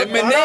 MNA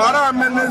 12 MNA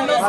NOC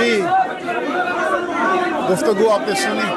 جی گفتگو آپ نے سنی.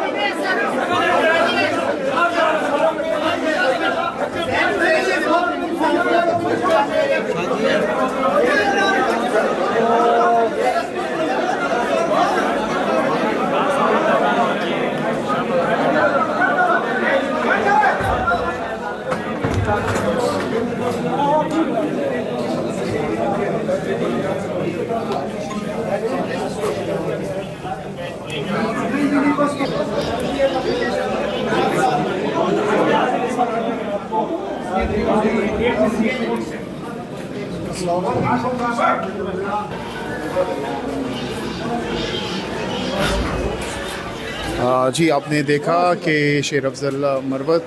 جی آپ نے دیکھا کہ شیر افضل مروت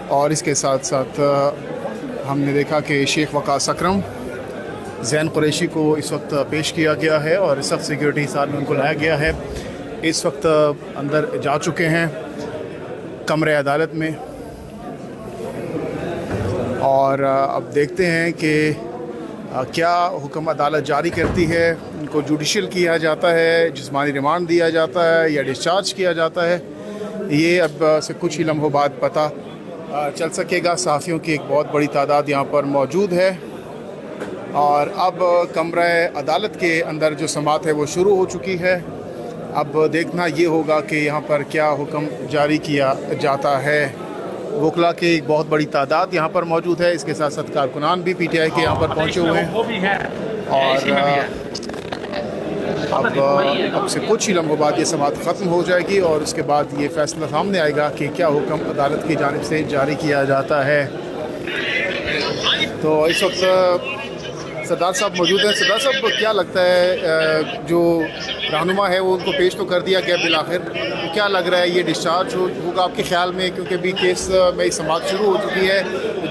اور اس کے ساتھ ساتھ ہم نے دیکھا کہ شیخ وقاص اکرم زین قریشی کو اس وقت پیش کیا گیا ہے اور سخت سیکیورٹی ساتھ میں ان کو لایا گیا ہے. اس وقت اندر جا چکے ہیں کمرے عدالت میں اور اب دیکھتے ہیں کہ کیا حکم عدالت جاری کرتی ہے. ان کو جوڈیشل کیا جاتا ہے, جسمانی ریمانڈ دیا جاتا ہے یا ڈسچارج کیا جاتا ہے, یہ اب سے کچھ ہی لمحوں بعد پتہ چل سکے گا. صحافیوں کی ایک بہت بڑی تعداد یہاں پر موجود ہے اور اب کمرہ عدالت کے اندر جو سماعت ہے وہ شروع ہو چکی ہے. اب دیکھنا یہ ہوگا کہ یہاں پر کیا حکم جاری کیا جاتا ہے. وکلا کی ایک بہت بڑی تعداد یہاں پر موجود ہے, اس کے ساتھ ساتھ کارکنان بھی پی ٹی آئی کے یہاں پر پہنچے ہوئے ہیں اور اب سے کچھ ہی لمحوں بعد یہ سماعت ختم ہو جائے گی اور اس کے بعد یہ فیصلہ سامنے آئے گا کہ کیا حکم عدالت کی جانب سے جاری کیا جاتا ہے. تو اس وقت سردار صاحب موجود ہیں. سردار صاحب کیا لگتا ہے جو رہنما ہے وہ ان کو پیش تو کر دیا گیا بالآخر, کیا لگ رہا ہے یہ ڈسچارج ہوگا آپ کے خیال میں, کیونکہ ابھی کیس میں سماعت شروع ہو چکی ہے,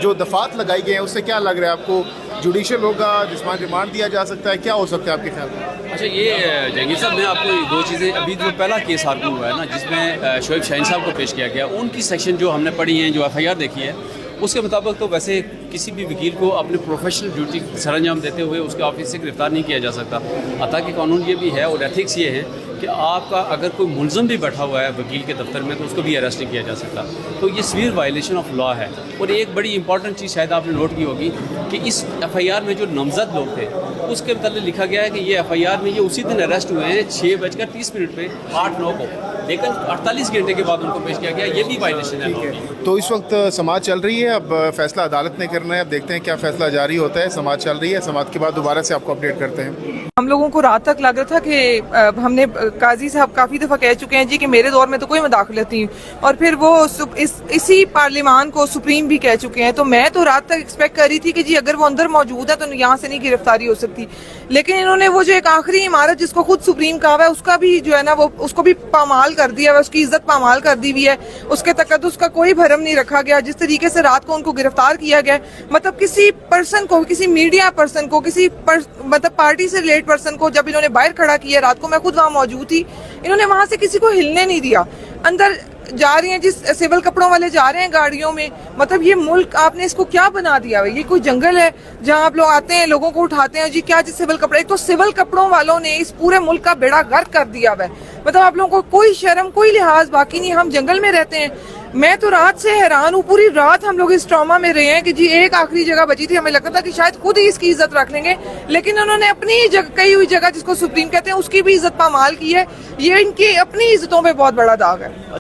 جو دفعات لگائی گئی ہیں اس سے کیا لگ رہا ہے آپ کو, جوڈیشل ہوگا, جسمانی ریمانڈ دیا جا سکتا ہے, کیا ہو سکتا ہے آپ کے خیال میں؟ اچھا یہ جہانگیر صاحب میں آپ کو دو چیزیں, ابھی جو پہلا کیس آرگو ہوا ہے نا جس میں شعیب شاہین صاحب کو پیش کیا گیا, ان کی سیکشن جو ہم نے پڑھی ہیں, جو ایف آئی آر دیکھی ہے, اس کے مطابق تو ویسے کسی بھی وکیل کو اپنے پروفیشنل ڈیوٹی سر انجام دیتے ہوئے اس کے آفس سے گرفتار نہیں کیا جا سکتا. حتیٰ کہ قانون یہ بھی ہے اور ایتھکس یہ ہے کہ آپ کا اگر کوئی ملزم بھی بیٹھا ہوا ہے وکیل کے دفتر میں تو اس کو بھی اریسٹ نہیں کیا جا سکتا. تو یہ سویر وائلیشن آف لا ہے. اور ایک بڑی امپورٹنٹ چیز شاید آپ نے نوٹ کی ہوگی کہ اس ایف آئی آر میں جو نامزد لوگ تھے اس کے متعلق لکھا گیا ہے کہ یہ ایف آئی آر میں یہ اسی دن اریسٹ ہوئے ہیں 6:30 پہ 8/9 کو, لیکن 48 گھنٹے کے بعد ان کو پیش کیا گیا. یہ بھی وائلیشن ہے. تو اس وقت سماعت چل رہی ہے, اب فیصلہ عدالت نے کرنا ہے, اب دیکھتے ہیں کیا فیصلہ جاری ہوتا ہے. سماعت چل رہی ہے, سماعت کے بعد دوبارہ سے آپ کو اپڈیٹ کرتے ہیں. ہم لوگوں کو رات تک لگ رہا تھا کہ ہم نے قاضی صاحب کافی دفعہ کہہ چکے ہیں جی کہ میرے دور میں تو کوئی مداخلت نہیں, اور پھر وہ اسی پارلیمان کو سپریم بھی کہہ چکے ہیں. تو میں تو رات تک ایکسپیکٹ کر رہی تھی کہ جی اگر وہ اندر موجود ہے تو یہاں سے نہیں گرفتاری ہو سکتی, لیکن انہوں نے وہ جو ایک آخری عمارت جس کو خود سپریم کہا ہوا ہے اس کا بھی جو ہے نا وہ اس کو بھی پامال کر دیا ہے, اس کی عزت پامال کر دی ہوئی ہے, اس کے تقدس کا کوئی بھرم نہیں رکھا گیا. جس طریقے سے رات کو ان کو گرفتار کیا گیا, مطلب کسی پرسن کو, کسی میڈیا پرسن کو, کسی مطلب پارٹی سے ریلیٹ پرسن کو جب انہوں نے باہر کھڑا کیا رات کو, میں خود وہاں موجود تھی, انہوں نے وہاں سے کسی کو ہلنے نہیں دیا. اندر جا رہی ہیں جس سول کپڑوں والے جا رہے ہیں گاڑیوں میں, مطلب یہ ملک آپ نے اس کو کیا بنا دیا ہے؟ یہ کوئی جنگل ہے جہاں آپ لوگ آتے ہیں لوگوں کو اٹھاتے ہیں جی کیا جی سول کپڑے. ایک تو سول کپڑوں والوں نے اس پورے ملک کا بیڑا غرق کر دیا ہے. مطلب آپ لوگوں کو کوئی شرم کوئی لحاظ باقی نہیں. ہم جنگل میں رہتے ہیں. میں تو رات سے حیران ہوں, پوری رات ہم لوگ اس ٹراما میں رہے ہیں کہ جی ایک آخری جگہ بچی تھی, ہمیں لگتا تھا کہ شاید خود ہی اس کی عزت رکھ لیں گے, لیکن انہوں نے اپنی کئی ہوئی جگہ جس کو سپریم کہتے ہیں اس کی بھی عزت پامال کی ہے. یہ ان کی اپنی عزتوں پہ بہت بڑا داغ ہے.